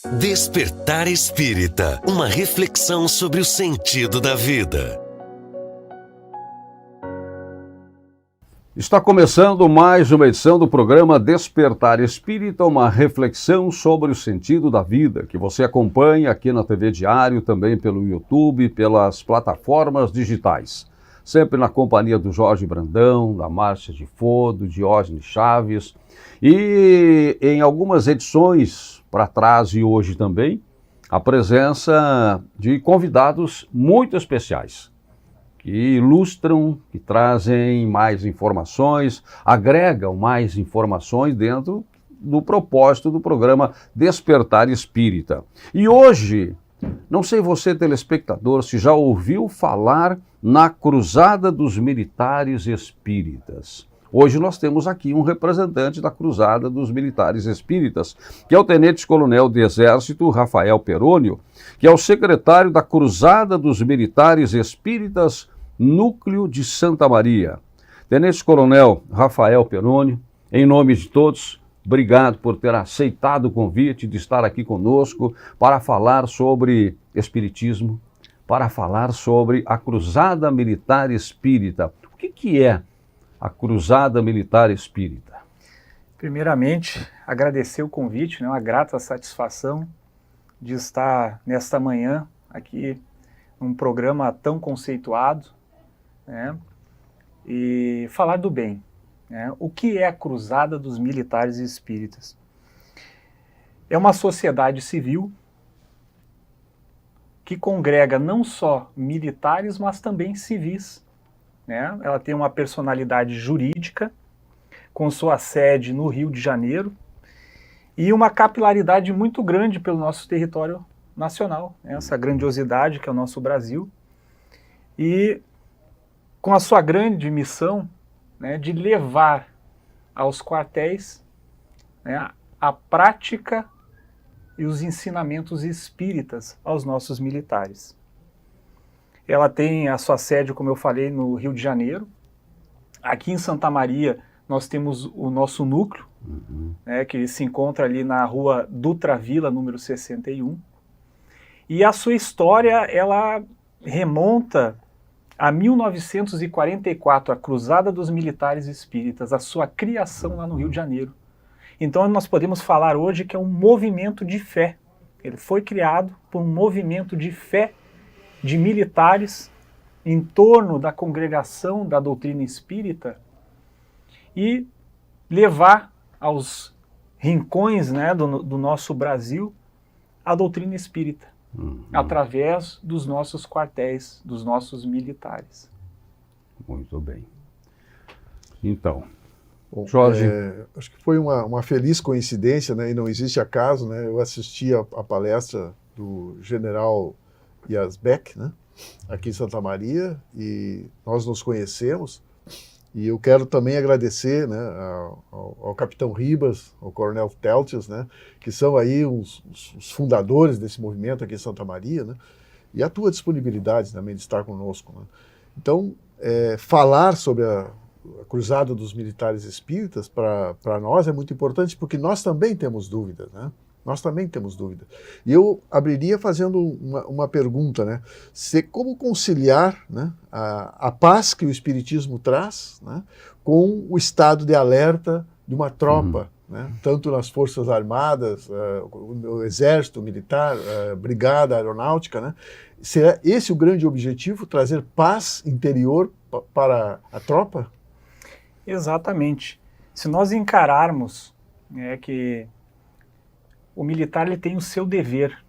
Despertar Espírita, uma reflexão sobre o sentido da vida. Está começando mais uma edição do programa Despertar Espírita, uma reflexão sobre o sentido da vida, que você acompanha aqui na TV Diário, também pelo YouTube, pelas plataformas digitais. Sempre na companhia do Jorge Brandão, da Márcia de Fô, do Diógenes Chaves, e em algumas edições para trás e hoje também, a presença de convidados muito especiais, que ilustram, que trazem mais informações, agregam mais informações dentro do propósito do programa Despertar Espírita. E hoje, não sei você, telespectador, se já ouviu falar na Cruzada dos Militares Espíritas. Hoje nós temos aqui um representante da Cruzada dos Militares Espíritas, que é o Tenente-Coronel de Exército Rafael Perônio, que é o secretário da Cruzada dos Militares Espíritas, Núcleo de Santa Maria. Tenente-Coronel Rafael Perônio, em nome de todos, obrigado por ter aceitado o convite de estar aqui conosco para falar sobre Espiritismo, para falar sobre a Cruzada Militar Espírita. O que é a Cruzada Militar Espírita? Primeiramente, agradecer o convite, uma grata satisfação de estar nesta manhã aqui num programa tão conceituado, e falar do bem. O que é a Cruzada dos Militares Espíritas? É uma sociedade civil que congrega não só militares, mas também civis. Ela tem uma personalidade jurídica, com sua sede no Rio de Janeiro, e uma capilaridade muito grande pelo nosso território nacional, essa grandiosidade que é o nosso Brasil, e com a sua grande missão de levar aos quartéis a prática e os ensinamentos espíritas aos nossos militares. Ela tem a sua sede, como eu falei, no Rio de Janeiro. Aqui em Santa Maria nós temos o nosso núcleo, que se encontra ali na rua Dutra Vila, número 61. E a sua história, ela remonta a 1944, a Cruzada dos Militares Espíritas, a sua criação lá no Rio de Janeiro. Então nós podemos falar hoje que é um movimento de fé. Ele foi criado por um movimento de fé de militares em torno da congregação da doutrina espírita e levar aos rincões do nosso Brasil a doutrina espírita, através dos nossos quartéis, dos nossos militares. Muito bem. Então, bom, Jorge... acho que foi uma feliz coincidência, e não existe acaso, eu assisti a palestra do general Yazbek, aqui em Santa Maria, e nós nos conhecemos, e eu quero também agradecer ao capitão Ribas, ao coronel Teltius, que são aí os fundadores desse movimento aqui em Santa Maria, e a tua disponibilidade também de estar conosco. Então, falar sobre a Cruzada dos Militares Espíritas, para nós é muito importante, porque nós também temos dúvidas, Nós também temos dúvida. E eu abriria fazendo uma pergunta, como conciliar a paz que o Espiritismo traz com o estado de alerta de uma tropa, tanto nas Forças Armadas, o Exército Militar, Brigada Aeronáutica, será esse o grande objetivo, trazer paz interior para a tropa? Exatamente. Se nós encararmos que o militar ele tem o seu dever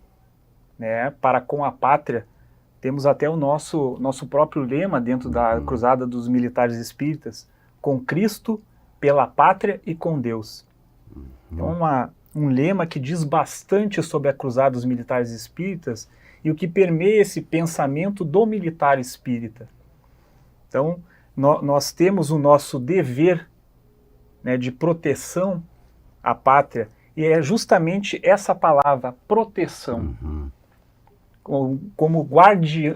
para com a pátria, temos até o nosso próprio lema dentro da Cruzada dos Militares Espíritas, com Cristo, pela pátria e com Deus. Então, um lema que diz bastante sobre a Cruzada dos Militares Espíritas e o que permeia esse pensamento do militar espírita. Então, nós temos o nosso dever de proteção à pátria, e é justamente essa palavra, proteção, como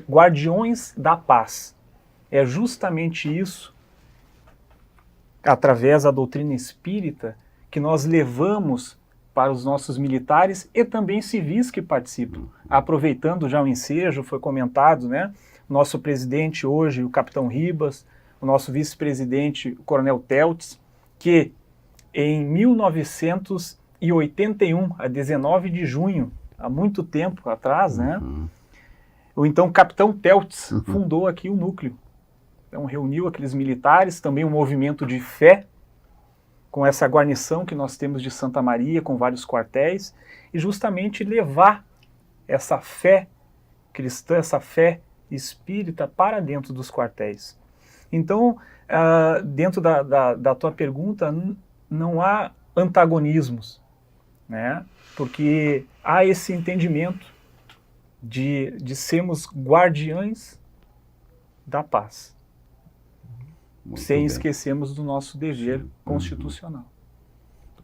guardiões da paz. É justamente isso, através da doutrina espírita, que nós levamos para os nossos militares e também civis que participam. Aproveitando já o ensejo, foi comentado, né? Nosso presidente hoje, o capitão Ribas, o nosso vice-presidente, o coronel Teltz, que em 1981, a 19 de junho, há muito tempo atrás, né? O então capitão Teltz fundou aqui o núcleo. Então reuniu aqueles militares, também um movimento de fé, com essa guarnição que nós temos de Santa Maria, com vários quartéis, e justamente levar essa fé cristã, essa fé espírita para dentro dos quartéis. Então, dentro da tua pergunta, não há antagonismos, né? Porque há esse entendimento de sermos guardiães da paz. Muito sem bem. esquecermos do nosso dever constitucional.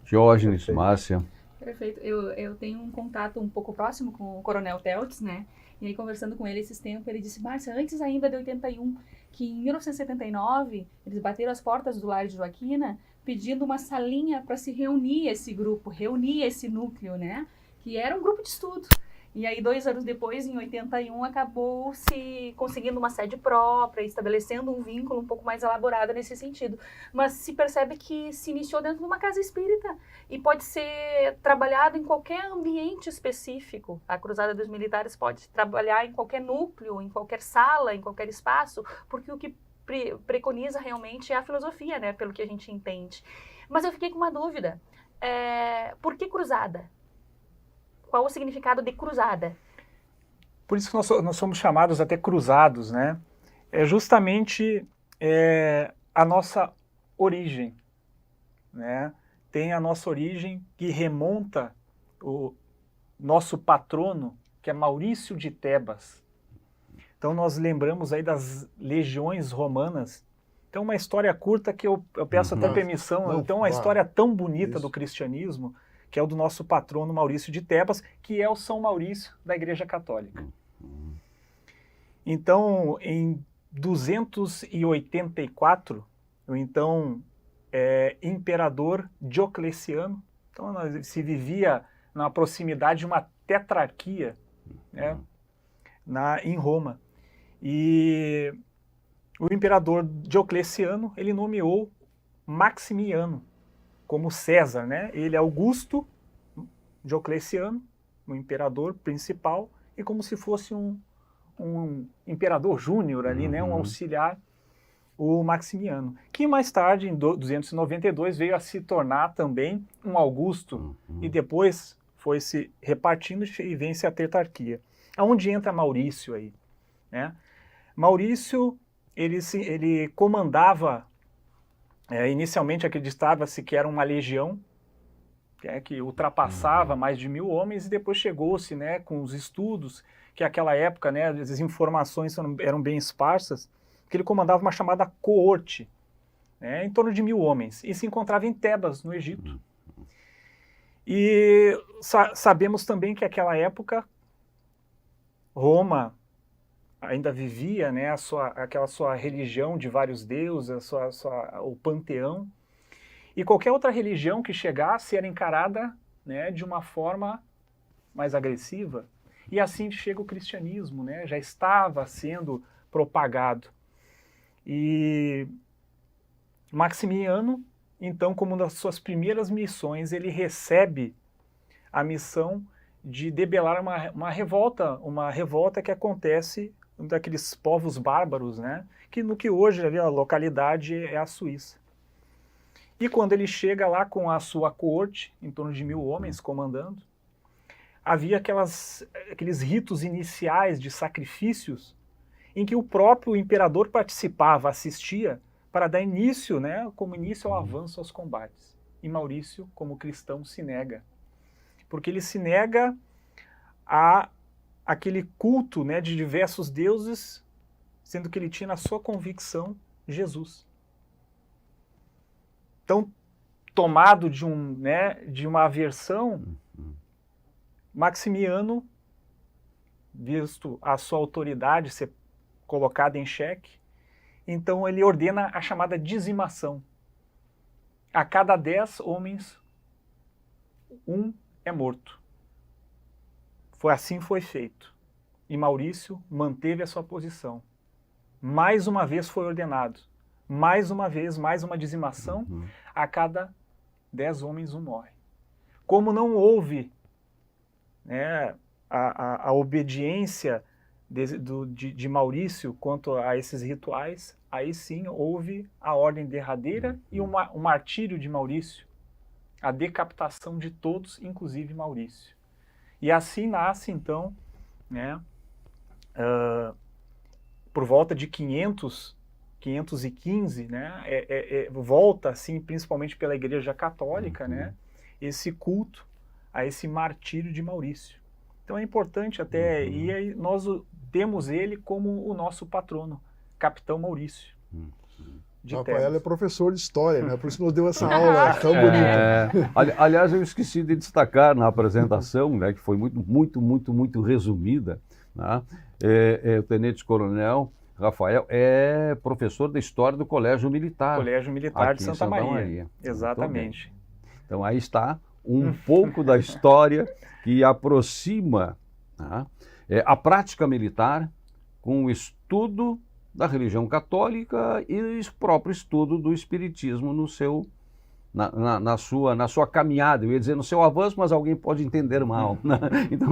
Diógenes, Márcia. Perfeito. Eu tenho um contato um pouco próximo com o coronel Teltz, né? E aí, conversando com ele esses tempos, ele disse, Márcia, antes ainda de 81, que em 1979, eles bateram as portas do lar de Joaquina, pedindo uma salinha para se reunir esse grupo, reunir esse núcleo, né? Que era um grupo de estudo. E aí, 2 anos depois, em 81, acabou se conseguindo uma sede própria, estabelecendo um vínculo um pouco mais elaborado nesse sentido. Mas se percebe que se iniciou dentro de uma casa espírita e pode ser trabalhado em qualquer ambiente específico. A Cruzada dos Militares pode trabalhar em qualquer núcleo, em qualquer sala, em qualquer espaço, porque o que preconiza realmente é a filosofia, né, pelo que a gente entende. Mas eu fiquei com uma dúvida. Por que cruzada? Qual o significado de cruzada? Por isso que nós somos chamados até cruzados, né? É justamente a nossa origem, né? Tem a nossa origem que remonta o nosso patrono, que é Maurício de Tebas. Então nós lembramos aí das legiões romanas. Então uma história curta que eu peço até permissão. Então uma história tão bonita do cristianismo, que é o do nosso patrono Maurício de Tebas, que é o São Maurício da Igreja Católica. Então, em 284, o então imperador Diocleciano, então se vivia na proximidade de uma tetrarquia, né, em Roma. E o imperador Diocleciano, ele nomeou Maximiano como César, né? Ele é Augusto Diocleciano, o imperador principal, e como se fosse um imperador júnior ali, né? Um auxiliar, o Maximiano, que mais tarde, em 292, veio a se tornar também um Augusto, e depois foi se repartindo e vence a tetrarquia. Aonde entra Maurício aí, né? Maurício, ele comandava. Inicialmente acreditava-se que era uma legião que ultrapassava mais de 1000 homens, e depois chegou-se, né, com os estudos, que naquela época, né, as informações eram bem esparsas, que ele comandava uma chamada coorte, né, em torno de 1000 homens, e se encontrava em Tebas, no Egito. E sabemos também que naquela época Roma ainda vivia, né, aquela sua religião de vários deuses, o panteão, e qualquer outra religião que chegasse era encarada, né, de uma forma mais agressiva. E assim chega o cristianismo, né, já estava sendo propagado. E Maximiano, então, como uma das suas primeiras missões, ele recebe a missão de debelar uma revolta que acontece daqueles povos bárbaros, né? Que no que hoje ali, a localidade é a Suíça. E quando ele chega lá com a sua coorte, em torno de 1000 homens comandando, havia aqueles ritos iniciais de sacrifícios em que o próprio imperador participava, assistia, para dar início, né, como início ao avanço aos combates. E Maurício, como cristão, se nega. Porque ele se nega a aquele culto, né, de diversos deuses, sendo que ele tinha na sua convicção Jesus. Então, tomado de uma aversão, Maximiano, visto a sua autoridade ser colocada em xeque, então ele ordena a chamada dizimação. A cada 10 homens um é morto. Assim foi feito. E Maurício manteve a sua posição. Mais uma vez foi ordenado. Mais uma vez, mais uma dizimação. A cada 10 homens, um morre. Como não houve, né, a obediência de Maurício quanto a esses rituais, aí sim houve a ordem derradeira e o martírio de Maurício, a decapitação de todos, inclusive Maurício. E assim nasce, então, né, por volta de 515, né, volta, assim, principalmente pela Igreja Católica, né, esse culto a esse martírio de Maurício. Então é importante até, e aí nós temos ele como o nosso patrono, Capitão Maurício. Rafael é professor de história, né? Por isso que nos deu essa aula tão bonita. Aliás, eu esqueci de destacar na apresentação, né, que foi muito resumida, né? O tenente-coronel Rafael é professor da História do Colégio Militar. Colégio Militar de Santa Maria. Exatamente. Então aí está um pouco da história que aproxima, né, a prática militar com o estudo da religião católica e o próprio estudo do espiritismo na sua caminhada. Eu ia dizer no seu avanço, mas alguém pode entender mal, né? Então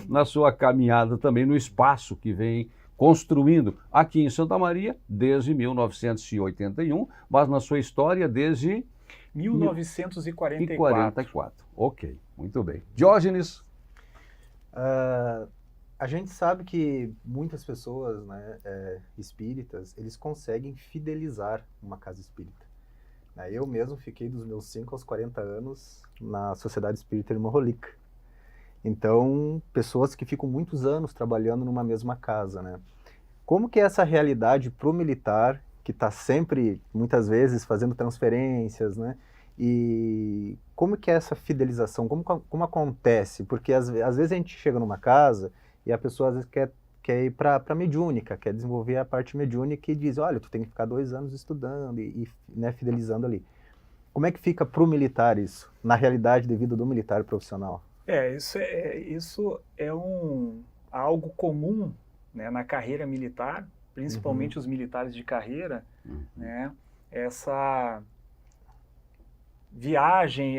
na sua caminhada também no espaço que vem construindo aqui em Santa Maria desde 1981, mas na sua história desde 1944. Ok, muito bem. Diógenes? A gente sabe que muitas pessoas, né, espíritas, eles conseguem fidelizar uma casa espírita. Eu mesmo fiquei dos meus 5 aos 40 anos na Sociedade Espírita Irmã Rolica. Então, pessoas que ficam muitos anos trabalhando numa mesma casa, né? Como que é essa realidade para o militar, que está sempre, muitas vezes, fazendo transferências, né? E como que é essa fidelização? Como acontece? Porque às vezes a gente chega numa casa e a pessoa às vezes quer ir para a mediúnica, quer desenvolver a parte mediúnica e diz, olha, tu tem que ficar 2 anos estudando e né, fidelizando ali. Como é que fica para o militar isso, na realidade de vida do militar profissional? Isso é algo comum, né, na carreira militar, principalmente os militares de carreira, né, essa viagem,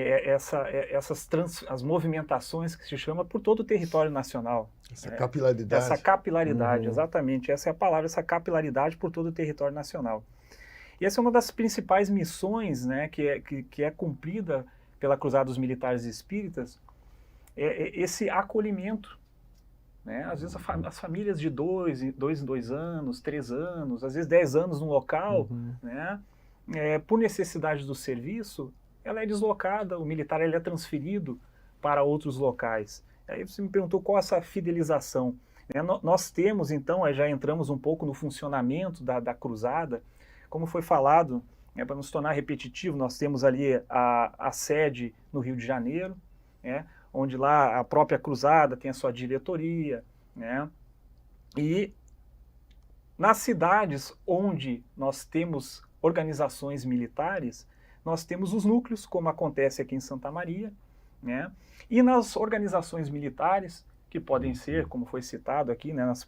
as movimentações que se chama por todo o território nacional. Essa capilaridade. Essa capilaridade, exatamente, essa é a palavra, essa capilaridade por todo o território nacional. E essa é uma das principais missões, né, que é cumprida pela Cruzada dos Militares Espíritas, esse acolhimento. Né? Às vezes as famílias de 2 em 2 anos, 3 anos, às vezes 10 anos num local, né? Por necessidade do serviço, ela é deslocada, o militar ele é transferido para outros locais. Aí você me perguntou qual é essa fidelização. Né? Nós temos, então, já entramos um pouco no funcionamento da cruzada, como foi falado, para não se tornar repetitivo, nós temos ali a sede no Rio de Janeiro, né? Onde lá a própria cruzada tem a sua diretoria, né? E nas cidades onde nós temos organizações militares, nós temos os núcleos, como acontece aqui em Santa Maria, né? E nas organizações militares, que podem ser, como foi citado aqui, né, nas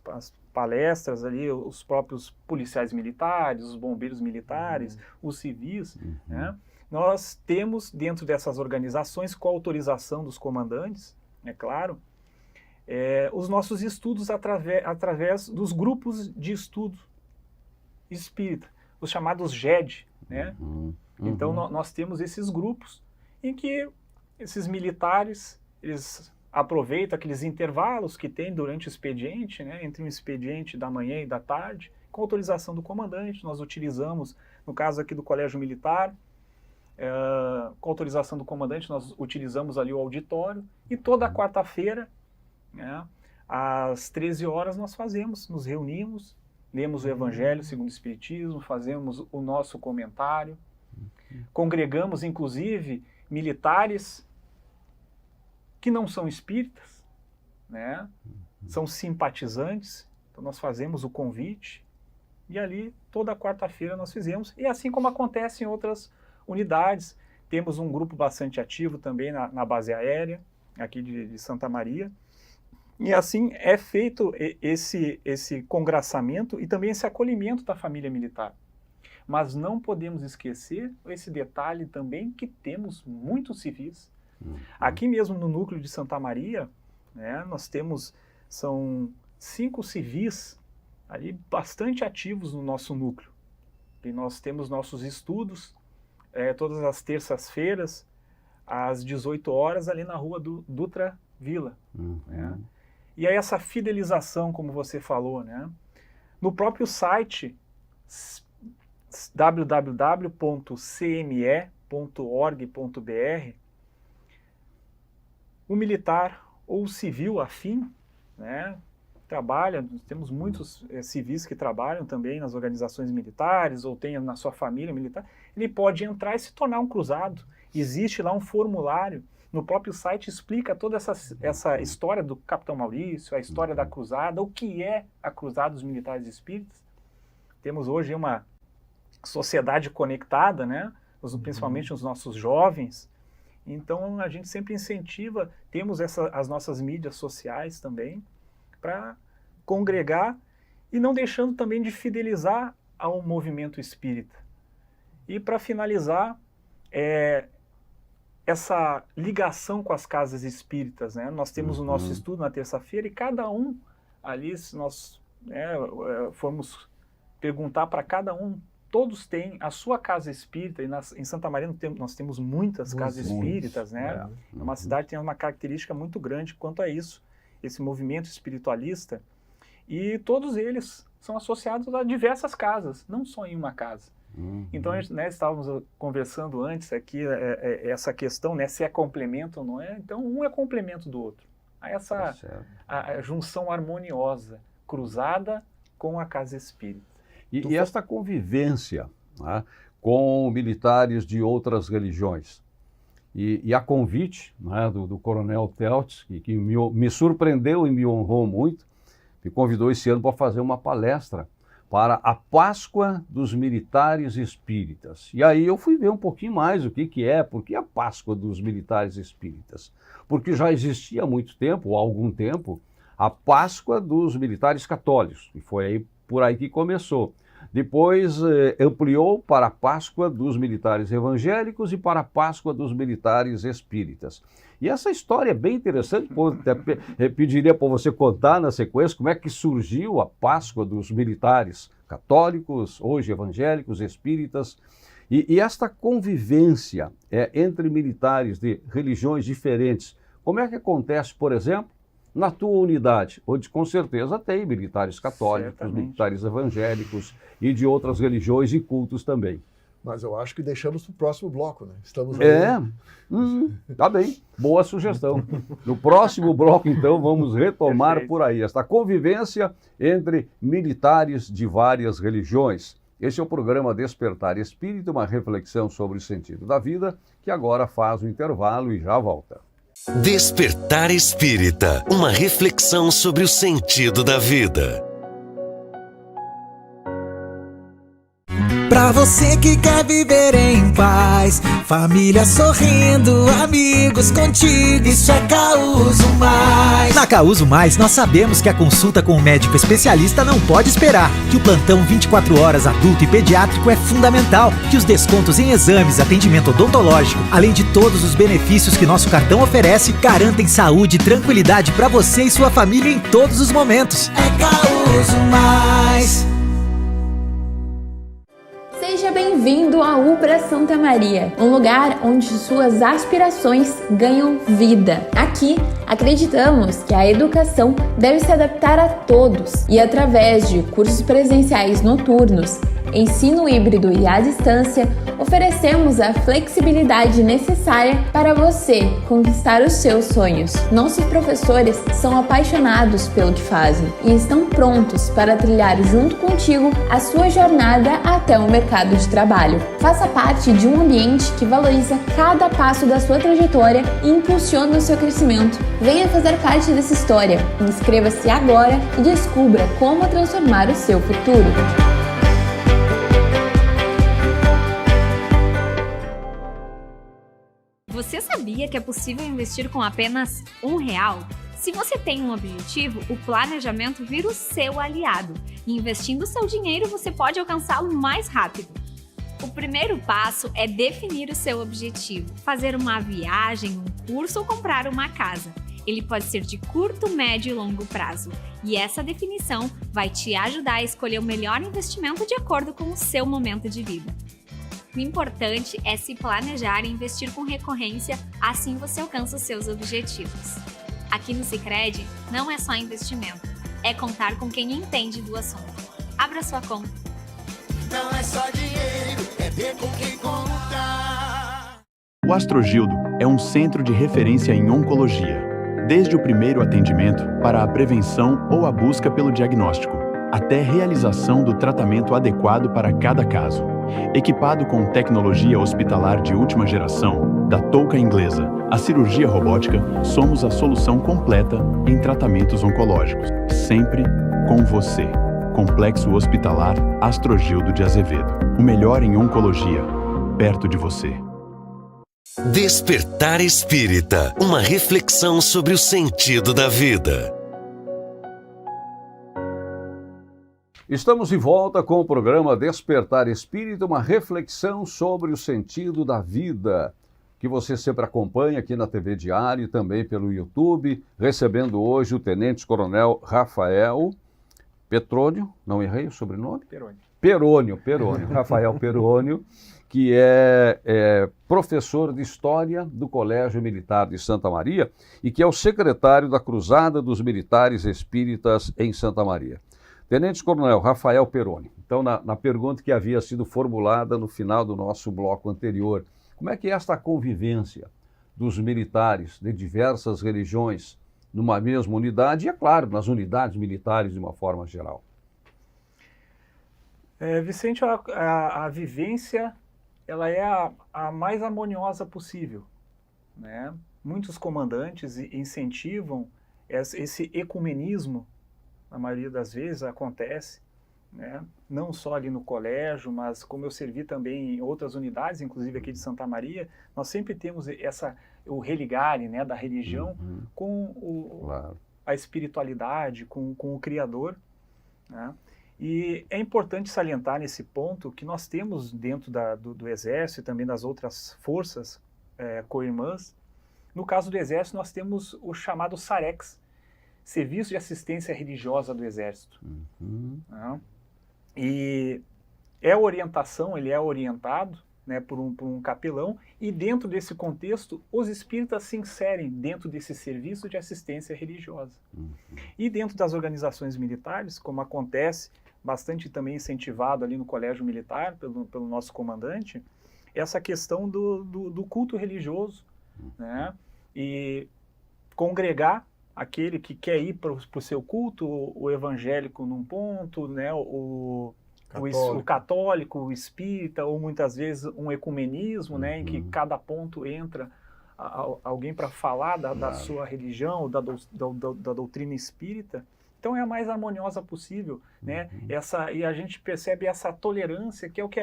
palestras ali, os próprios policiais militares, os bombeiros militares, os civis, né? Nós temos dentro dessas organizações, com a autorização dos comandantes, é claro, os nossos estudos através dos grupos de estudo espírita, os chamados GED, né? Então nós temos esses grupos em que esses militares, eles aproveitam aqueles intervalos que tem durante o expediente, né, entre um expediente da manhã e da tarde, com autorização do comandante. Nós utilizamos, no caso aqui do Colégio Militar, com autorização do comandante, nós utilizamos ali o auditório, e toda quarta-feira, né, às 13 horas nós nos reunimos, lemos o Evangelho segundo o Espiritismo, fazemos o nosso comentário, congregamos inclusive militares que não são espíritas, né, são simpatizantes, então nós fazemos o convite, e ali toda quarta-feira nós fizemos, e assim como acontece em outras unidades, Temos um grupo bastante ativo também na base aérea, aqui de Santa Maria. E assim é feito esse congraçamento e também esse acolhimento da família militar. Mas não podemos esquecer esse detalhe também que temos muitos civis. Aqui mesmo no núcleo de Santa Maria, né, são 5 civis ali bastante ativos no nosso núcleo. E nós temos nossos estudos todas as terças-feiras, às 18 horas, ali na rua do Dutra Vila. Né? E aí essa fidelização, como você falou, né? No próprio site www.cme.org.br, o militar ou o civil afim, né, trabalha, temos muitos civis que trabalham também nas organizações militares ou tem na sua família militar, ele pode entrar e se tornar um cruzado. Existe lá um formulário, no próprio site explica toda essa história do Capitão Maurício, a história da cruzada, o que é a cruzada dos militares espíritas. Temos hoje uma sociedade conectada, né, principalmente os nossos jovens. Então a gente sempre incentiva, temos as nossas mídias sociais também, para congregar e não deixando também de fidelizar ao movimento espírita. E para finalizar, essa ligação com as casas espíritas, né? Nós temos o nosso estudo na terça-feira e cada um ali, se nós formos perguntar para cada um, todos têm a sua casa espírita, e em Santa Maria nós temos muitas casas espíritas, né? É uma cidade que tem uma característica muito grande quanto a isso, esse movimento espiritualista, e todos eles são associados a diversas casas, não só em uma casa. Então, estávamos conversando antes aqui, essa questão, né, se é complemento ou não é, então um é complemento do outro. Aí a junção harmoniosa, cruzada com a casa espírita. E esta convivência, né, com militares de outras religiões, e a convite, né, do Coronel Teltz, que me surpreendeu e me honrou muito, me convidou esse ano para fazer uma palestra para a Páscoa dos Militares Espíritas. E aí eu fui ver um pouquinho mais o que é, por que a Páscoa dos Militares Espíritas? Porque já existia há muito tempo, ou há algum tempo, a Páscoa dos Militares Católicos, e foi aí por aí que começou. Depois ampliou para a Páscoa dos Militares Evangélicos e para a Páscoa dos Militares Espíritas. E essa história é bem interessante, pediria para você contar na sequência como é que surgiu a Páscoa dos Militares Católicos, hoje evangélicos, espíritas, e esta convivência entre militares de religiões diferentes, como é que acontece, por exemplo, na tua unidade, onde com certeza tem militares católicos, certamente, militares evangélicos e de outras religiões e cultos também. Mas eu acho que deixamos para o próximo bloco, né? Estamos aí. Tá bem, boa sugestão. No próximo bloco, então, vamos retomar por aí esta convivência entre militares de várias religiões. Esse é o programa Despertar Espírita, uma reflexão sobre o sentido da vida, que agora faz o intervalo e já volta. Despertar Espírita, uma reflexão sobre o sentido da vida. Pra você que quer viver em paz, família sorrindo, amigos contigo, isso é Causo Mais. Na Causo Mais, nós sabemos que a consulta com o médico especialista não pode esperar, que o plantão 24 horas adulto e pediátrico é fundamental, que os descontos em exames, atendimento odontológico, além de todos os benefícios que nosso cartão oferece, garantem saúde e tranquilidade pra você e sua família em todos os momentos. É Causo Mais. Seja bem-vindo à UPRA Santa Maria, um lugar onde suas aspirações ganham vida. Aqui, acreditamos que a educação deve se adaptar a todos e através de cursos presenciais noturnos, ensino híbrido e à distância, oferecemos a flexibilidade necessária para você conquistar os seus sonhos. Nossos professores são apaixonados pelo que fazem e estão prontos para trilhar junto contigo a sua jornada até o mercado de trabalho. Faça parte de um ambiente que valoriza cada passo da sua trajetória e impulsiona o seu crescimento. Venha fazer parte dessa história. Inscreva-se agora e descubra como transformar o seu futuro. Você sabia que é possível investir com apenas R$1? Se você tem um objetivo, o planejamento vira o seu aliado. E investindo seu dinheiro, você pode alcançá-lo mais rápido. O primeiro passo é definir o seu objetivo, fazer uma viagem, um curso ou comprar uma casa. Ele pode ser de curto, médio e longo prazo. E essa definição vai te ajudar a escolher o melhor investimento de acordo com o seu momento de vida. O importante é se planejar e investir com recorrência, assim você alcança os seus objetivos. Aqui no Sicredi, não é só investimento, é contar com quem entende do assunto. Abra sua conta. Não é só dinheiro, é ter com quem contar. O Astrogildo é um centro de referência em oncologia. Desde o primeiro atendimento para a prevenção ou a busca pelo diagnóstico, até realização do tratamento adequado para cada caso. Equipado com tecnologia hospitalar de última geração, da touca inglesa à cirurgia robótica, somos a solução completa em tratamentos oncológicos. Sempre com você. Complexo Hospitalar Astrogildo de Azevedo. O melhor em oncologia, perto de você. Despertar Espírita, uma reflexão sobre o sentido da vida. Estamos de volta com o programa Despertar Espírita, uma reflexão sobre o sentido da vida, que você sempre acompanha aqui na TV Diário e também pelo YouTube, recebendo hoje o Tenente Coronel Rafael Petrônio, não errei o sobrenome? Perônio, Rafael Perônio, que é professor de História do Colégio Militar de Santa Maria e que é o secretário da Cruzada dos Militares Espíritas em Santa Maria. Tenente Coronel Rafael Perônio, então na pergunta que havia sido formulada no final do nosso bloco anterior, como é que é esta convivência dos militares de diversas religiões numa mesma unidade e, é claro, nas unidades militares de uma forma geral? Vicente, a vivência ela é a mais harmoniosa possível, né? Muitos comandantes incentivam esse ecumenismo. Na maioria das vezes acontece, né? Não só ali no colégio, mas como eu servi também em outras unidades, inclusive aqui de Santa Maria, nós sempre temos o religare, né, da religião com a espiritualidade, com o Criador, né? E é importante salientar nesse ponto que nós temos dentro do Exército e também das outras forças co-irmãs. No caso do Exército, nós temos o chamado SAREX, Serviço de Assistência Religiosa do Exército. Né? E ele é orientado, né, por um capelão, e dentro desse contexto, os espíritas se inserem dentro desse serviço de assistência religiosa. E dentro das organizações militares, como acontece, bastante também incentivado ali no Colégio Militar, pelo nosso comandante, essa questão do culto religioso, né? E congregar aquele que quer ir para o seu culto, o evangélico num ponto, né, o católico, o espírita, ou muitas vezes um ecumenismo, né, em que cada ponto entra alguém para falar da sua religião, da doutrina espírita. Então é a mais harmoniosa possível, né? E a gente percebe essa tolerância, que é o que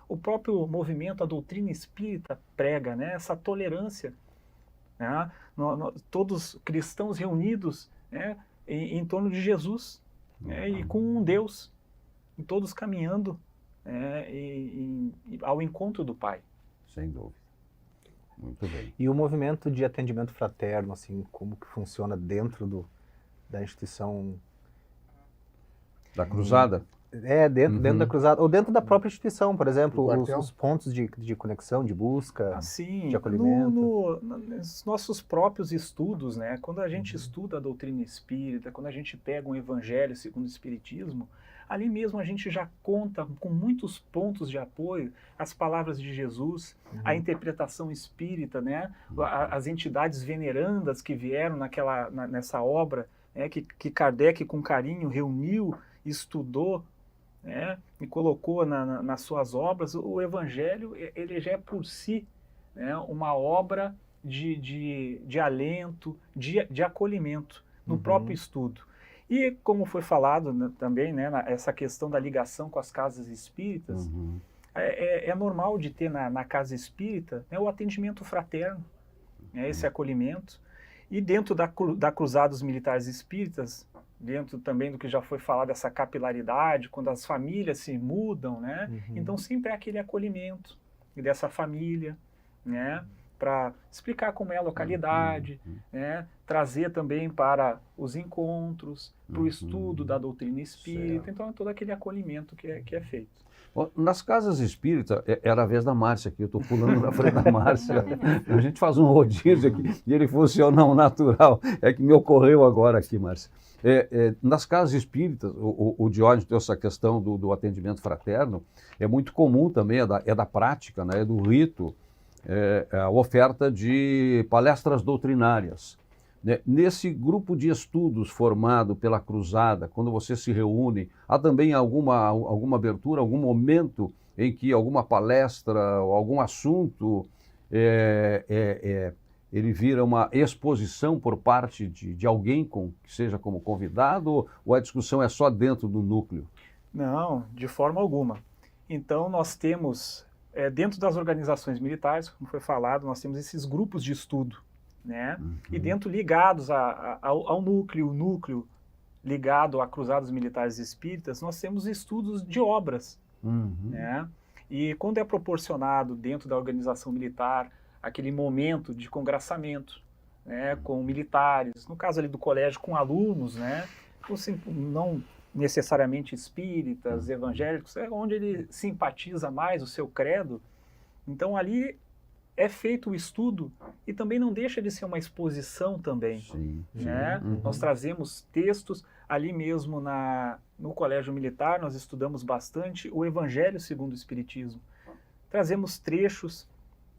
o próprio movimento, a doutrina espírita prega, né? Essa tolerância, né? Todos cristãos reunidos, né, em torno de Jesus, né, e com um Deus, e todos caminhando, né, ao encontro do Pai. Sem dúvida. Muito bem. E o movimento de atendimento fraterno, assim, como que funciona dentro da instituição? Da Cruzada? Dentro da Cruzada, ou dentro da própria instituição, por exemplo, os pontos de conexão, de busca, de acolhimento. Nos nossos próprios estudos, né, quando a gente estuda a doutrina espírita, quando a gente pega um evangelho segundo o espiritismo, ali mesmo a gente já conta com muitos pontos de apoio, as palavras de Jesus, a interpretação espírita, né, as entidades venerandas que vieram nessa obra, né, que Kardec com carinho reuniu, estudou, né, e colocou nas suas obras. O Evangelho, ele já é por si, né, uma obra de alento, de acolhimento no próprio estudo. E como foi falado, né, também, né, essa questão da ligação com as casas espíritas, É normal de ter na casa espírita, né, o atendimento fraterno, né, esse acolhimento. E dentro da Cruzada dos Militares Espíritas, dentro também do que já foi falado, essa capilaridade, quando as famílias se mudam, né? Então sempre é aquele acolhimento dessa família, né? Para explicar como é a localidade, né? Trazer também para os encontros, para o estudo da doutrina espírita. Certo. Então é todo aquele acolhimento que é feito. Nas casas espíritas, era a vez da Márcia aqui, eu estou pulando na frente da Márcia. A gente faz um rodízio aqui e ele funciona ao natural. É que me ocorreu agora aqui, Márcia. Nas casas espíritas, o Diógenes tem essa questão do atendimento fraterno, é muito comum também, é da prática, né, é do rito, a oferta de palestras doutrinárias. Nesse grupo de estudos formado pela Cruzada, quando você se reúne, há também alguma abertura, algum momento em que alguma palestra ou algum assunto ele vira uma exposição por parte de alguém que seja como convidado, ou a discussão é só dentro do núcleo? Não, de forma alguma. Então nós temos, dentro das organizações militares, como foi falado, nós temos esses grupos de estudo, né? E dentro ligados ao núcleo ligado a Cruzadas Militares Espíritas, nós temos estudos de obras, né? E quando é proporcionado dentro da organização militar aquele momento de congraçamento, né, com militares, no caso ali do colégio com alunos, né, não necessariamente espíritas, evangélicos, é onde ele simpatiza mais o seu credo, então ali é feito o estudo e também não deixa de ser uma exposição também. Né? Nós trazemos textos, ali mesmo no Colégio Militar, nós estudamos bastante o Evangelho segundo o Espiritismo. Trazemos trechos,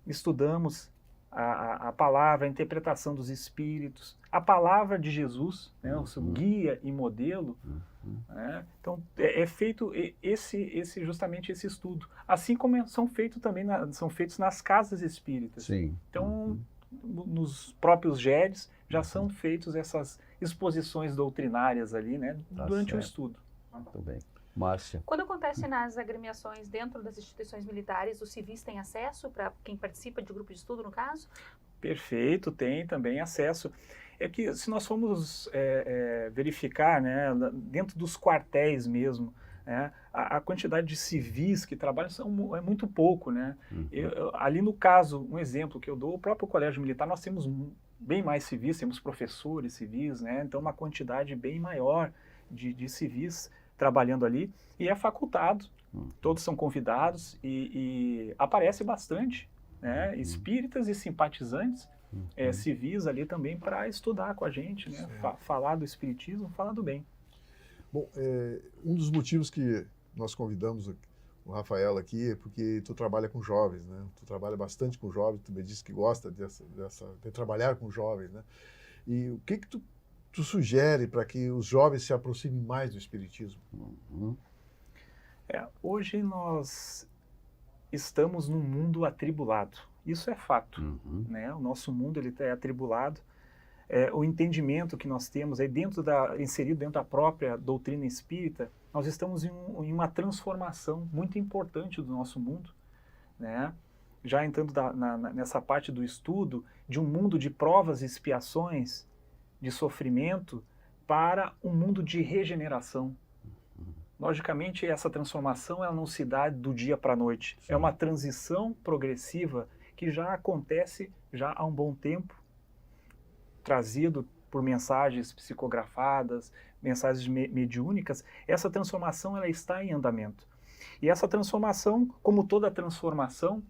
estudamos a palavra, a interpretação dos Espíritos, a palavra de Jesus, né, o seu guia e modelo. Né? Então é feito justamente esse estudo, assim como são feitos também nas casas espíritas. Então nos próprios GEDs já são feitos essas exposições doutrinárias ali, né, durante o estudo. Muito bem. Márcia. Quando acontece nas agremiações dentro das instituições militares, os civis têm acesso para quem participa de grupo de estudo, no caso? Perfeito, tem também acesso. É que se nós formos verificar, né, dentro dos quartéis mesmo, né, a quantidade de civis que trabalham é muito pouco, né? Ali no caso, um exemplo que eu dou, o próprio Colégio Militar, nós temos bem mais civis, temos professores civis, né? Então uma quantidade bem maior de civis trabalhando ali, e é facultado, todos são convidados e aparece bastante, né, espíritas e simpatizantes civis ali também para estudar com a gente, né, falar do espiritismo, falar do bem. Bom, um dos motivos que nós convidamos o Rafael aqui é porque tu trabalha com jovens, né, tu trabalha bastante com jovens, tu me disse que gosta de trabalhar com jovens, né, e o que tu sugere para que os jovens se aproximem mais do espiritismo? Hoje nós estamos num mundo atribulado, isso é fato, né? O nosso mundo ele é atribulado, o entendimento que nós temos inserido dentro da própria doutrina espírita, nós estamos em uma transformação muito importante do nosso mundo, né? Já entrando nessa parte do estudo de um mundo de provas e expiações, de sofrimento, para um mundo de regeneração. Logicamente, essa transformação ela não se dá do dia para a noite. É uma transição progressiva que já acontece já há um bom tempo, trazido por mensagens psicografadas, mensagens mediúnicas. Essa transformação ela está em andamento. E essa transformação, como toda transformação,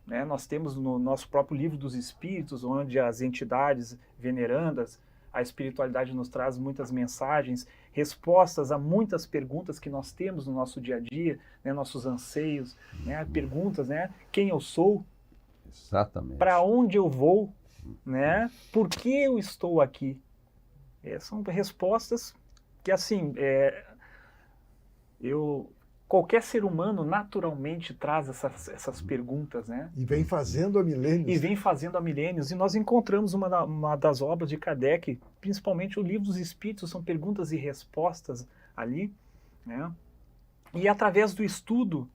né, nós temos no nosso próprio Livro dos Espíritos, onde as entidades venerandas, a espiritualidade nos traz muitas mensagens, respostas a muitas perguntas que nós temos no nosso dia a dia, né, nossos anseios, né, perguntas, né, quem eu sou, para onde eu vou, né, por que eu estou aqui. São respostas que, assim, qualquer ser humano naturalmente traz essas perguntas, né? E vem fazendo há milênios. E nós encontramos uma das obras de Kardec, principalmente o Livro dos Espíritos, são perguntas e respostas ali, né? E através do estudo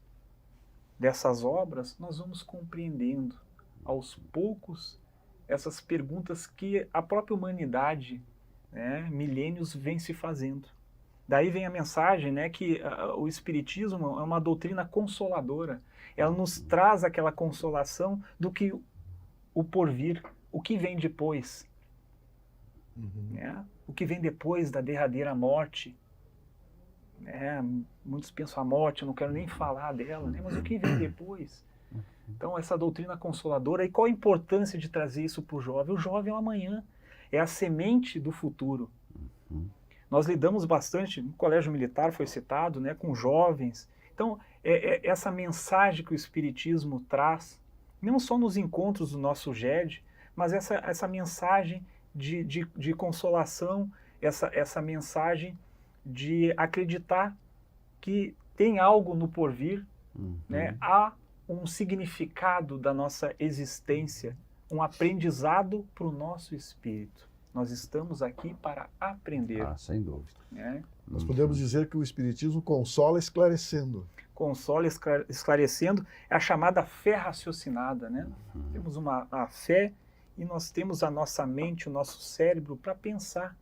dessas obras, nós vamos compreendendo aos poucos essas perguntas que a própria humanidade, né, milênios vem se fazendo. Daí vem a mensagem, né, que o Espiritismo é uma doutrina consoladora. Ela nos traz aquela consolação do que o porvir, o que vem depois. Né? O que vem depois da derradeira morte. Né? Muitos pensam a morte, eu não quero nem falar dela, né? Mas o que vem depois? Então, essa doutrina consoladora, e qual a importância de trazer isso para o jovem? O jovem é o amanhã, é a semente do futuro. Nós lidamos bastante, no colégio militar foi citado, né, com jovens. Então, essa mensagem que o Espiritismo traz, não só nos encontros do nosso GED, mas essa mensagem de consolação, essa mensagem de acreditar que tem algo no porvir, né? Há um significado da nossa existência, um aprendizado para o nosso espírito. Nós estamos aqui para aprender. Sem dúvida. Né? Nós podemos dizer que o Espiritismo consola esclarecendo. Consola esclarecendo é a chamada fé raciocinada. Né? Temos a fé e nós temos a nossa mente, o nosso cérebro para pensar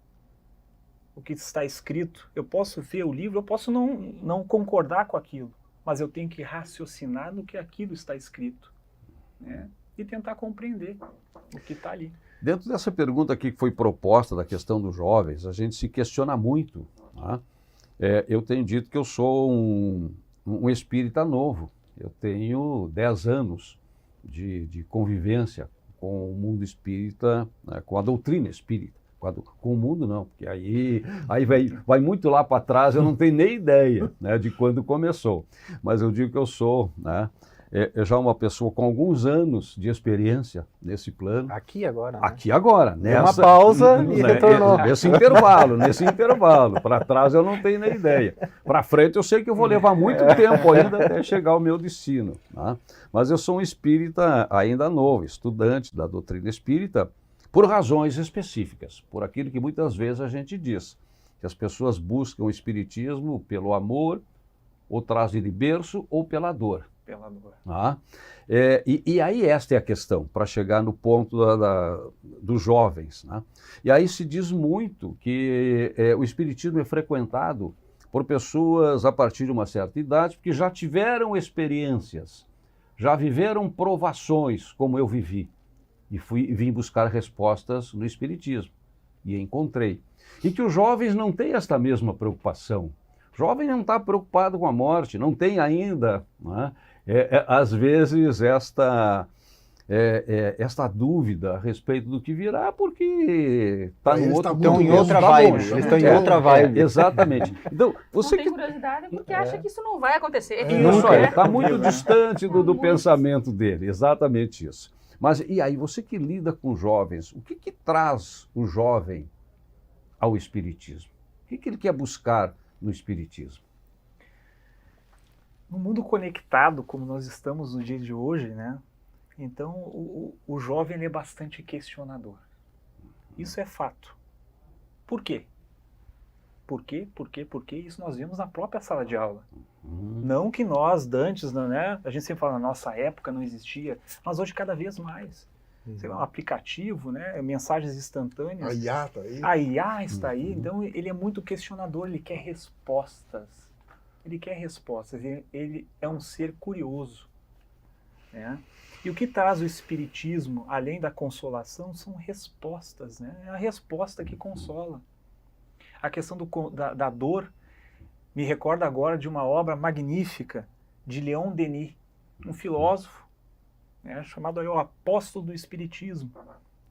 o que está escrito. Eu posso ver o livro, eu posso não concordar com aquilo, mas eu tenho que raciocinar no que aquilo está escrito, né? E tentar compreender o que está ali. Dentro dessa pergunta aqui que foi proposta da questão dos jovens, a gente se questiona muito. Tá? Eu tenho dito que eu sou um espírita novo. Eu tenho 10 anos de convivência com o mundo espírita, né, com a doutrina espírita. Com o mundo não, porque aí vai muito lá para trás, eu não tenho nem ideia, né, de quando começou. Mas eu digo que eu sou, né, já uma pessoa com alguns anos de experiência nesse plano. Aqui agora, né? Aqui agora. Uma pausa e retornou. Nesse intervalo. Para trás eu não tenho nem ideia. Para frente eu sei que eu vou levar muito tempo ainda até chegar ao meu destino. Né? Mas eu sou um espírita ainda novo, estudante da doutrina espírita, por razões específicas, por aquilo que muitas vezes a gente diz, que as pessoas buscam o espiritismo pelo amor, ou trazem de berço, ou pela dor. Pela dor. Ah, e aí esta é a questão, para chegar no ponto dos jovens. Né? E aí se diz muito que o espiritismo é frequentado por pessoas a partir de uma certa idade, porque já tiveram experiências, já viveram provações, como eu vivi. E vim buscar respostas no Espiritismo. E encontrei. E que os jovens não têm esta mesma preocupação. O jovem não está preocupado com a morte, não tem ainda, né, às vezes, esta dúvida a respeito do que virá, porque está em outra vibe. Eles estão em outra vibe. Exatamente. Então, você não tem curiosidade porque acha que isso não vai acontecer. Isso aí, está muito distante do pensamento dele, exatamente isso. Mas e aí, você que lida com jovens, o que traz o jovem ao Espiritismo? O que ele quer buscar no Espiritismo? No mundo conectado, como nós estamos no dia de hoje, né? Então o jovem ele é bastante questionador. Isso é fato. Por quê? Por quê? Isso nós vemos na própria sala de aula. Não que nós, dantes, né? A gente sempre fala, na nossa época não existia, mas hoje cada vez mais. Sei lá, um aplicativo, né? Mensagens instantâneas. A IA está aí. A IA está aí, então ele é muito questionador, ele quer respostas. Ele é um ser curioso. Né? E o que traz o Espiritismo, além da consolação, são respostas. Né? É a resposta que consola. A questão da dor me recorda agora de uma obra magnífica de Leon Denis, um filósofo, né, chamado aí, o apóstolo do Espiritismo.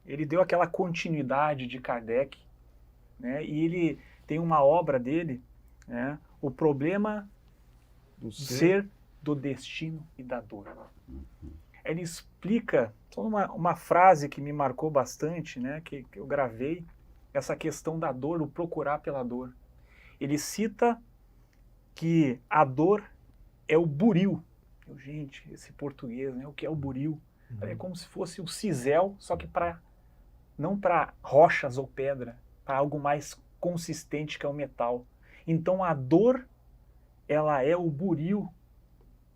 Ele deu aquela continuidade de Kardec, né, e ele tem uma obra dele, né, O Problema do Ser, do Destino e da Dor. Ele explica, uma frase que me marcou bastante, né, que eu gravei, essa questão da dor, o procurar pela dor. Ele cita que a dor é o buril. Gente, esse português, né? O que é o buril? É como se fosse o cisel, só que não para rochas ou pedra, para algo mais consistente que é o metal. Então a dor, ela é o buril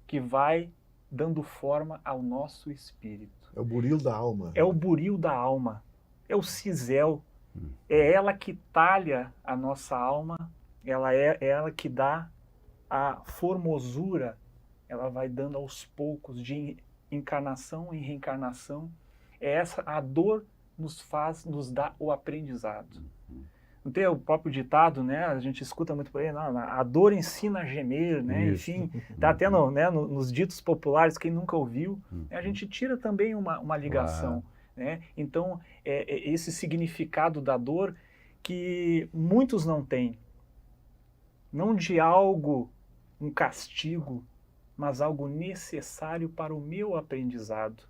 que vai dando forma ao nosso espírito. É o buril da alma. É o buril da alma, é o cisel, é ela que talha a nossa alma, é ela que dá a formosura, ela vai dando aos poucos, de encarnação em reencarnação. A dor nos dá o aprendizado. Não tem o próprio ditado, né? A gente escuta muito por aí, não, a dor ensina a gemer, né? Enfim, tá até nos ditos populares, quem nunca ouviu, a gente tira também uma ligação. Né? Então, esse significado da dor que muitos não têm. Não de algo, um castigo, mas algo necessário para o meu aprendizado,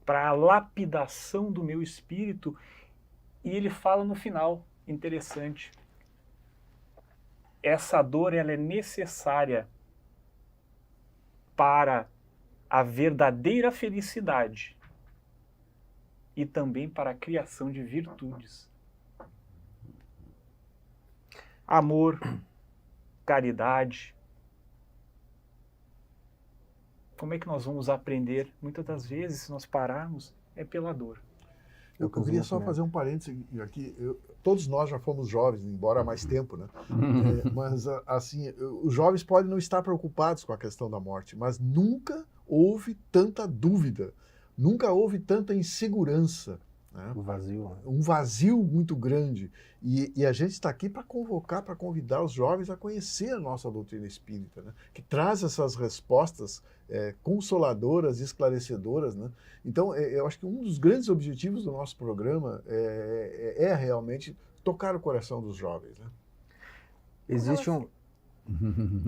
para a lapidação do meu espírito. E ele fala no final, interessante, essa dor ela é necessária para a verdadeira felicidade e também para a criação de virtudes. Amor, caridade. Como é que nós vamos aprender? Muitas das vezes, se nós pararmos, é pela dor. Eu queria só fazer um parênteses aqui. Todos nós já fomos jovens, embora há mais tempo, né? Mas, assim, os jovens podem não estar preocupados com a questão da morte, mas nunca houve tanta dúvida, nunca houve tanta insegurança. Né? O vazio. Né? Um vazio muito grande. E a gente está aqui para convocar, para convidar os jovens a conhecer a nossa doutrina espírita, né? Que traz essas respostas consoladoras, esclarecedoras. Né? Então, eu acho que um dos grandes objetivos do nosso programa é realmente tocar o coração dos jovens. Né? Existe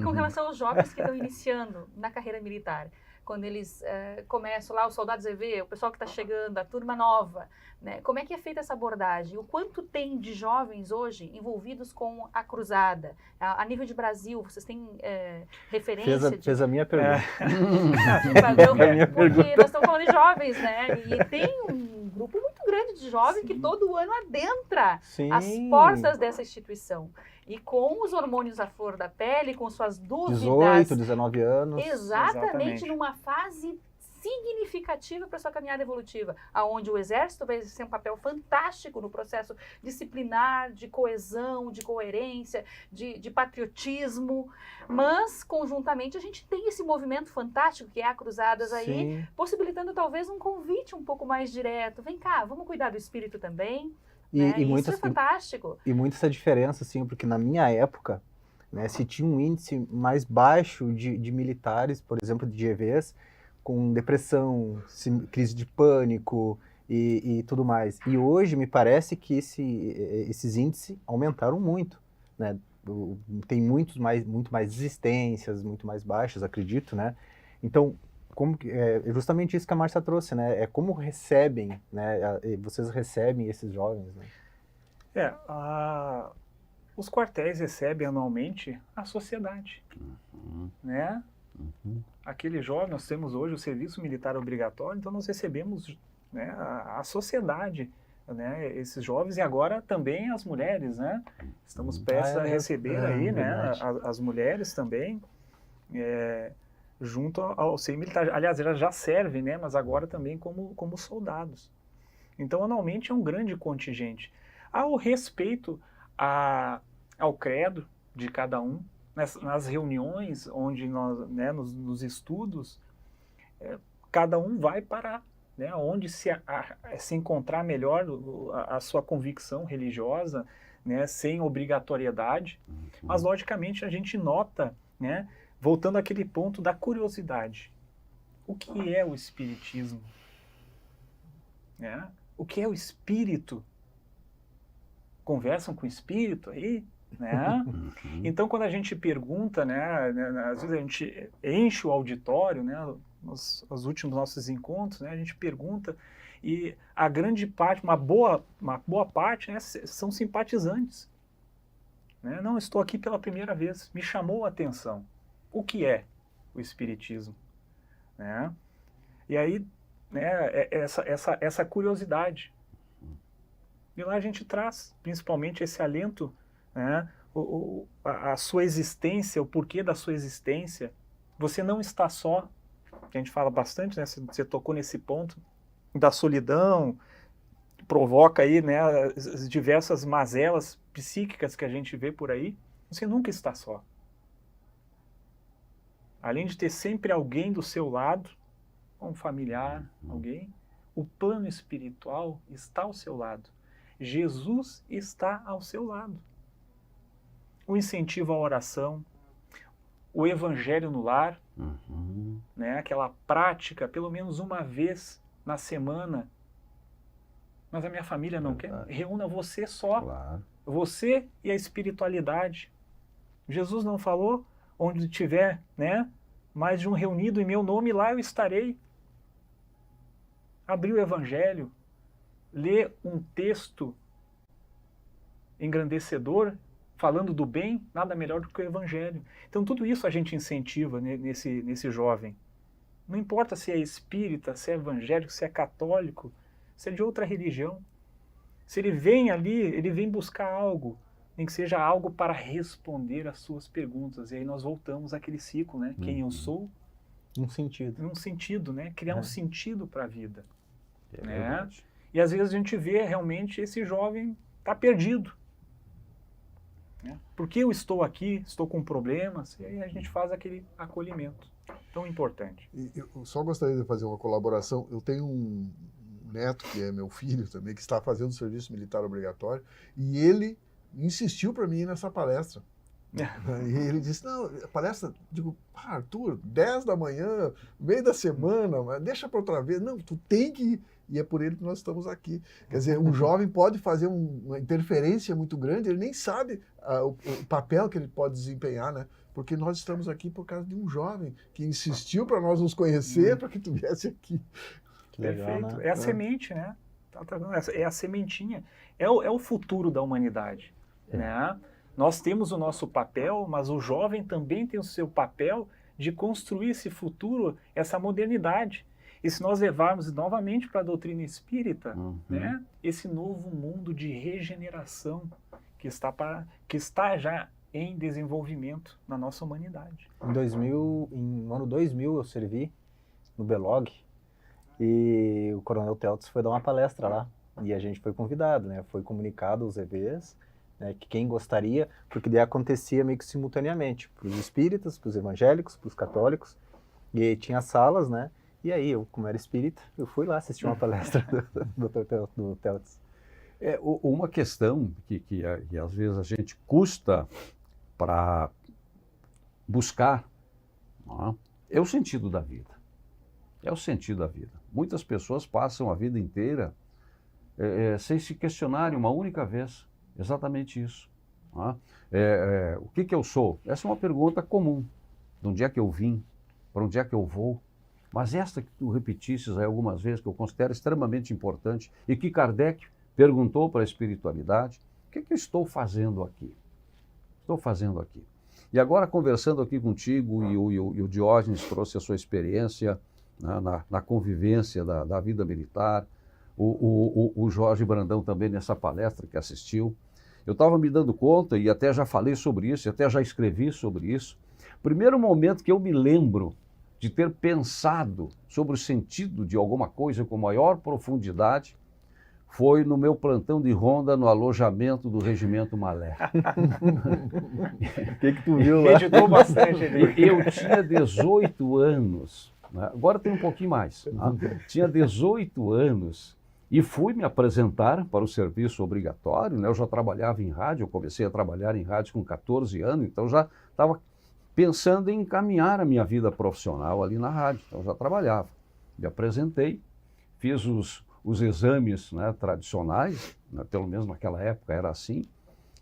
Com relação aos jovens que estão iniciando na carreira militar, quando eles começam lá, os soldados EV, o pessoal que está chegando, a turma nova, né? Como é que é feita essa abordagem? O quanto tem de jovens hoje envolvidos com a cruzada? A nível de Brasil, vocês têm referência? Fez a minha pergunta. Porque nós estamos falando de jovens, né? E tem um grupo muito grande de jovens que todo ano adentra as portas dessa instituição. E com os hormônios à flor da pele, com suas dúvidas... 18, 19 anos. Exatamente, numa fase significativa para a sua caminhada evolutiva, onde o Exército vai ser um papel fantástico no processo disciplinar, de coesão, de coerência, de patriotismo, mas, conjuntamente, a gente tem esse movimento fantástico que é a Cruzadas aí, possibilitando talvez um convite um pouco mais direto. Vem cá, vamos cuidar do espírito também. Isso é fantástico. E muito essa diferença, assim, porque na minha época, né, se tinha um índice mais baixo de militares, por exemplo, de GVs, com depressão, crise de pânico e tudo mais. E hoje me parece que esses índices aumentaram muito. Né? Tem muito mais desistências, muito mais baixas, acredito, né? Então, é justamente isso que a Márcia trouxe, né? É como recebem, né? Vocês recebem esses jovens, né? Os quartéis recebem anualmente a sociedade, né? Aquele jovem, nós temos hoje o serviço militar obrigatório, então nós recebemos, né, a sociedade, né? Esses jovens e agora também as mulheres, né? Estamos prestes a receber aí, né? As mulheres também. Junto ao seio militar. Aliás, elas já servem, né? Mas agora também como soldados. Então, anualmente é um grande contingente. Há o respeito ao credo de cada um, nas reuniões, onde nós, né, nos estudos, cada um vai para, né, onde se encontrar melhor a sua convicção religiosa, né, sem obrigatoriedade. Mas, logicamente, a gente nota, né, voltando àquele ponto da curiosidade. O que é o espiritismo? O que é o espírito? Conversam com o espírito aí? Né? Então, quando a gente pergunta, né, às vezes a gente enche o auditório, né, nos últimos nossos encontros, né, a gente pergunta e a grande parte, uma boa parte, né, são simpatizantes. Né? Não, estou aqui pela primeira vez, me chamou a atenção. O que é o espiritismo? Né? E aí, né, essa curiosidade. E lá a gente traz, principalmente, esse alento, né, a sua existência, o porquê da sua existência. Você não está só. que a gente fala bastante, né? Você tocou nesse ponto da solidão, provoca aí, né, as diversas mazelas psíquicas que a gente vê por aí. Você nunca está só. Além de ter sempre alguém do seu lado, um familiar, alguém, o plano espiritual está ao seu lado. Jesus está ao seu lado. O incentivo à oração, o evangelho no lar, né, aquela prática, pelo menos uma vez na semana. Mas a minha família não quer. Reúna você só. Claro. Você e a espiritualidade. Jesus não falou? Onde tiver, né, mais de um reunido em meu nome, lá eu estarei. Abrir o evangelho, ler um texto engrandecedor, falando do bem, nada melhor do que o evangelho. Então tudo isso a gente incentiva, né, nesse jovem. Não importa se é espírita, se é evangélico, se é católico, se é de outra religião. Se ele vem ali, ele vem buscar algo, nem que seja algo para responder às suas perguntas. E aí nós voltamos àquele ciclo, né? Quem eu sou? Um sentido. Um sentido, né? Criar um sentido para a vida. É né? verdade. E às vezes a gente vê realmente esse jovem está perdido. Né? Por que eu estou aqui? Estou com problemas? E aí a gente faz aquele acolhimento tão importante. Eu só gostaria de fazer uma colaboração. Eu tenho um neto, que é meu filho também, que está fazendo serviço militar obrigatório, e ele insistiu para mim ir nessa palestra. E ele disse, não, a palestra, digo, Arthur, 10 da manhã, meio da semana, mas deixa para outra vez. Não, tu tem que ir. E é por ele que nós estamos aqui. Quer dizer, um jovem pode fazer uma interferência muito grande, ele nem sabe o papel que ele pode desempenhar, né? Porque nós estamos aqui por causa de um jovem que insistiu para nós nos conhecer, para que tu viesse aqui. Que legal, perfeito. né? É a semente, né? É a sementinha. É o futuro da humanidade. Né? Nós temos o nosso papel, mas o jovem também tem o seu papel de construir esse futuro, essa modernidade. E se nós levarmos novamente para a doutrina espírita, né, esse novo mundo de regeneração que está já em desenvolvimento na nossa humanidade. No ano 2000 eu servi no Belog e o Coronel Teltz foi dar uma palestra lá e a gente foi convidado, né? Foi comunicado aos EVs, né, que quem gostaria, porque daí acontecia meio que simultaneamente para os espíritas, para os evangélicos, para os católicos, e aí tinha salas, né? E aí, eu, como era espírita, eu fui lá assistir uma palestra do Teltz. Uma questão que às vezes a gente custa para buscar, não é o sentido da vida. É o sentido da vida. Muitas pessoas passam a vida inteira sem se questionarem uma única vez. Exatamente isso. Não é? O que eu sou? Essa é uma pergunta comum. De onde é que eu vim? Para onde é que eu vou? Mas esta que tu repetisses aí algumas vezes, que eu considero extremamente importante, e que Kardec perguntou para a espiritualidade, o que eu estou fazendo aqui? Estou fazendo aqui. E agora, conversando aqui contigo, e o Diógenes trouxe a sua experiência, né, na convivência da vida militar, o Jorge Brandão também nessa palestra que assistiu, eu estava me dando conta, e até já falei sobre isso, e até já escrevi sobre isso. Primeiro momento que eu me lembro de ter pensado sobre o sentido de alguma coisa com maior profundidade, foi no meu plantão de ronda no alojamento do Regimento Malé. O que tu viu lá? Meditou bastante ali. Eu tinha 18 anos, né? Agora tem um pouquinho mais. Né? Tinha 18 anos e fui me apresentar para o serviço obrigatório. Né? Eu já trabalhava em rádio, eu comecei a trabalhar em rádio com 14 anos, então já estava pensando em encaminhar a minha vida profissional ali na rádio. Então já trabalhava. Me apresentei, fiz os exames, né, tradicionais, né, pelo menos naquela época era assim,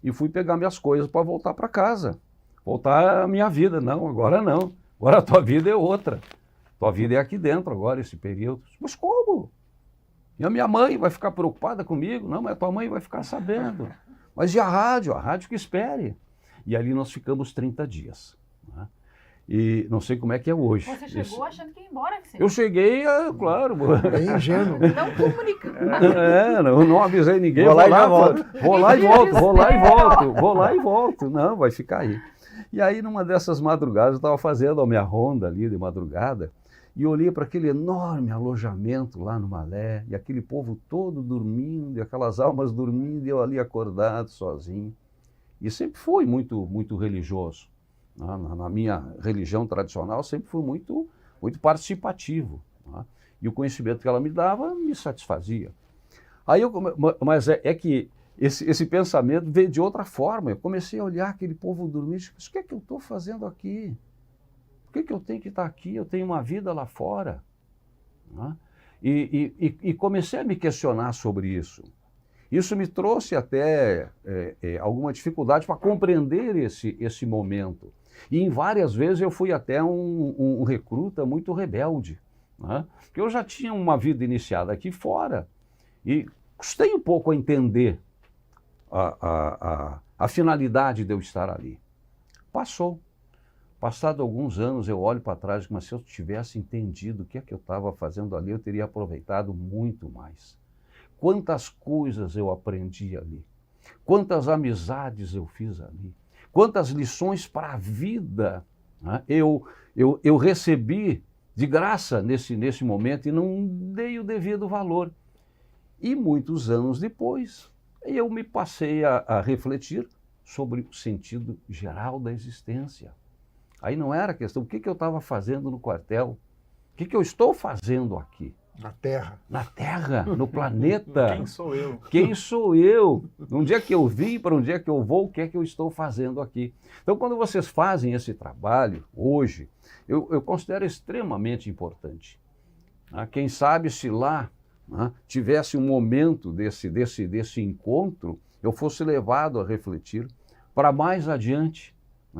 e fui pegar minhas coisas para voltar para casa. Voltar à minha vida. Não, agora não. Agora a tua vida é outra. Tua vida é aqui dentro agora, esse período. Mas como? E a minha mãe vai ficar preocupada comigo? Não, mas a tua mãe vai ficar sabendo. Mas e a rádio? A rádio que espere. E ali nós ficamos 30 dias. Né? E não sei como é que é hoje. Você chegou achando que ia embora, Vicente? Eu cheguei, claro. Bem ingênuo. Não comunicando. Não avisei ninguém. Vou lá e volto. Vou lá e volto, vou lá e volto, vou lá e volto. Não, vai ficar aí. E aí, numa dessas madrugadas, eu estava fazendo a minha ronda ali de madrugada, E olhei para aquele enorme alojamento lá no Malé, e aquele povo todo dormindo, e aquelas almas dormindo, e eu ali acordado, sozinho. E sempre fui muito religioso. Na minha religião tradicional, sempre fui muito participativo. Né? E o conhecimento que ela me dava me satisfazia. Aí mas é que esse pensamento veio de outra forma. Eu comecei a olhar aquele povo dormindo e disse, o que é que eu estou fazendo aqui? Por que eu tenho que estar aqui? Eu tenho uma vida lá fora. Né? E comecei a me questionar sobre isso. Isso me trouxe até alguma dificuldade para compreender esse momento. E em várias vezes eu fui até um recruta muito rebelde. Né? Porque eu já tinha uma vida iniciada aqui fora. E custei um pouco a entender a finalidade de eu estar ali. Passou. Passado alguns anos, eu olho para trás, mas se eu tivesse entendido o que é que eu estava fazendo ali, eu teria aproveitado muito mais. Quantas coisas eu aprendi ali, quantas amizades eu fiz ali, quantas lições para a vida, né, eu recebi de graça nesse momento e não dei o devido valor. E muitos anos depois, eu me passei a refletir sobre o sentido geral da existência. Aí não era questão, o que eu estava fazendo no quartel? O que eu estou fazendo aqui? Na Terra. Na Terra, no planeta. Quem sou eu? Quem sou eu? Onde é que eu vim, para onde é que eu vou, o que é que eu estou fazendo aqui? Então, quando vocês fazem esse trabalho, hoje, eu considero extremamente importante. Quem sabe se lá tivesse um momento desse encontro, eu fosse levado a refletir para mais adiante,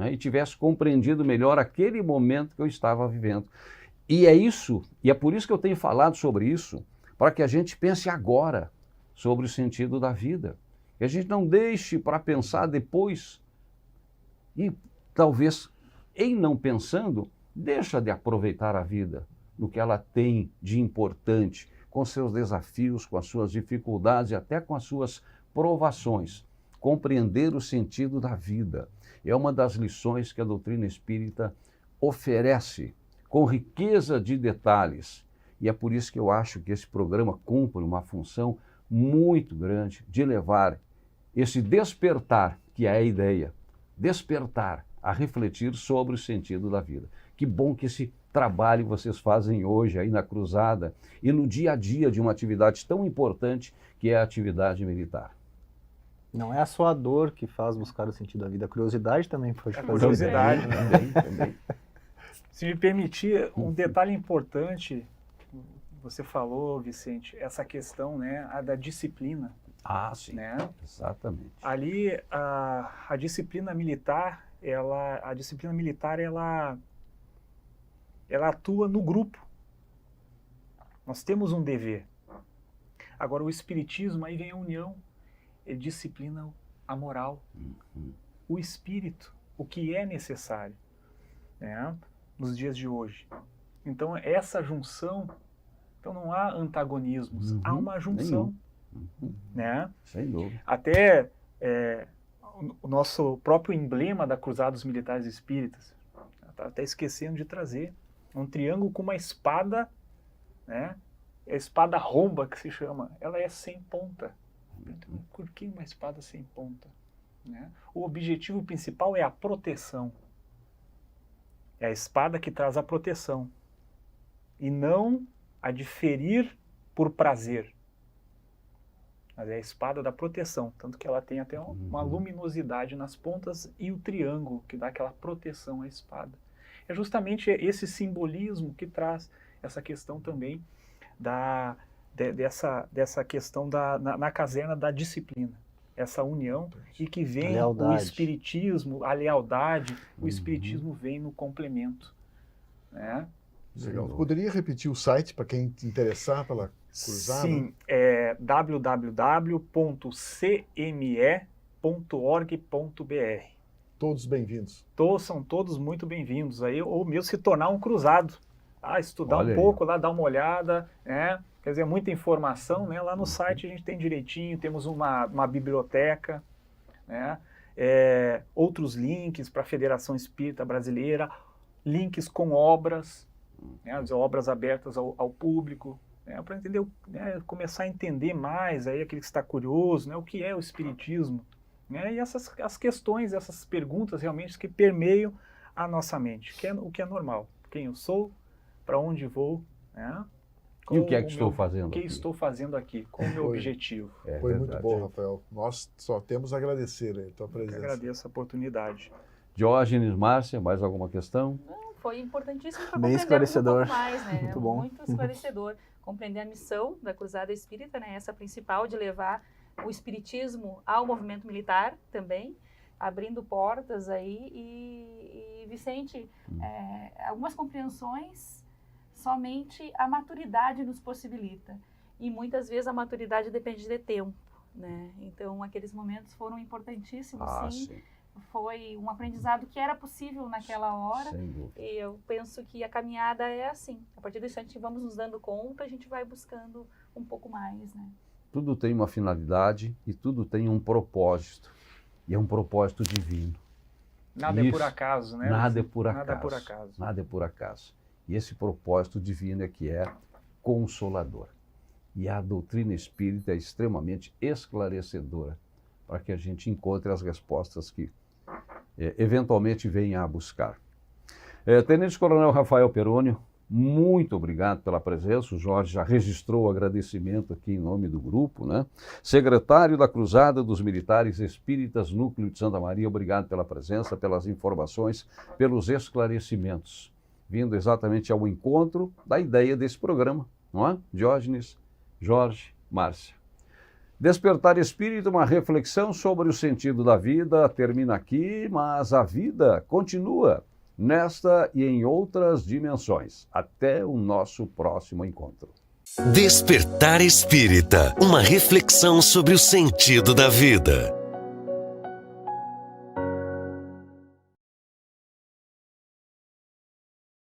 e tivesse compreendido melhor aquele momento que eu estava vivendo. E é isso, e é por isso que eu tenho falado sobre isso, para que a gente pense agora sobre o sentido da vida. Que a gente não deixe para pensar depois e talvez, em não pensando, deixa de aproveitar a vida no que ela tem de importante, com seus desafios, com as suas dificuldades e até com as suas provações. Compreender o sentido da vida é uma das lições que a doutrina espírita oferece com riqueza de detalhes. E é por isso que eu acho que esse programa cumpre uma função muito grande de levar esse despertar, que é a ideia, despertar a refletir sobre o sentido da vida. Que bom que esse trabalho vocês fazem hoje aí na Cruzada e no dia a dia de uma atividade tão importante que é a atividade militar. Não é só a dor que faz buscar o sentido da vida, a curiosidade também pode fazer. Curiosidade, também. Se me permitir, um detalhe importante, você falou, Vicente, essa questão, né, a da disciplina. Ah, sim, né? Exatamente. Ali, a disciplina militar, ela atua no grupo. Nós temos um dever. Agora, o espiritismo, aí vem a união. Ele disciplina a moral, o espírito, o que é necessário, né, nos dias de hoje. Então, essa junção, então não há antagonismos, há uma junção. Né? Sem dúvida. Até o nosso próprio emblema da Cruzada dos Militares Espíritas, está até esquecendo de trazer, um triângulo com uma espada, né? A espada romba que se chama, ela é sem ponta. Então, por que uma espada sem ponta? Né? O objetivo principal é a proteção. É a espada que traz a proteção. E não a de ferir por prazer. Mas é a espada da proteção. Tanto que ela tem até uma luminosidade nas pontas e o triângulo que dá aquela proteção à espada. É justamente esse simbolismo que traz essa questão também dessa questão na caserna da disciplina, essa união, e que vem o espiritismo, a lealdade, o espiritismo vem no complemento. Né? Legal. Poderia repetir o site para quem se interessar pela Cruzada? Sim, é www.cme.org.br. Todos bem-vindos. São todos muito bem-vindos. Aí, ou mesmo se tornar um cruzado. Estudar Olha um pouco lá, dar uma olhada, né? Quer dizer, muita informação, né? Lá no site a gente tem direitinho, temos uma biblioteca, né? Outros links para a Federação Espírita Brasileira, links com obras, né, as obras abertas ao público, né, para entender, né, começar a entender mais aí aquele que está curioso, né, o que é o espiritismo, né, e as questões, essas perguntas realmente que permeiam a nossa mente, o que é normal, quem eu sou, para onde vou, né? E o que é que estou fazendo aqui? O que estou fazendo aqui? Qual o meu objetivo? Foi muito bom, Rafael. Nós só temos a agradecer a tua presença. Eu agradeço a oportunidade. Diógenes, Márcia, mais alguma questão? Não, foi importantíssimo para Bem compreender esclarecedor. um pouco mais, né? Muito bom. Muito esclarecedor. Compreender a missão da Cruzada Espírita, né? Essa principal de levar o espiritismo ao movimento militar também, abrindo portas aí. E Vicente, algumas compreensões somente a maturidade nos possibilita. E muitas vezes a maturidade depende de tempo, né? Então, aqueles momentos foram importantíssimos, sim. Foi um aprendizado que era possível naquela hora. E eu penso que a caminhada é assim. A partir do instante que vamos nos dando conta, a gente vai buscando um pouco mais, né? Tudo tem uma finalidade e tudo tem um propósito. E é um propósito divino. Nada é por acaso, né? Nada é por acaso. Nada é por acaso. Nada é por acaso. E esse propósito divino é que é consolador. E a doutrina espírita é extremamente esclarecedora para que a gente encontre as respostas que eventualmente venha a buscar. Tenente Coronel Rafael Perônio, muito obrigado pela presença. O Jorge já registrou o agradecimento aqui em nome do grupo, né? Secretário da Cruzada dos Militares Espíritas, Núcleo de Santa Maria, obrigado pela presença, pelas informações, pelos esclarecimentos, vindo exatamente ao encontro da ideia desse programa, não é? Diógenes, Jorge, Márcia. Despertar Espírita, uma reflexão sobre o sentido da vida, termina aqui, mas a vida continua nesta e em outras dimensões. Até o nosso próximo encontro. Despertar Espírita, uma reflexão sobre o sentido da vida.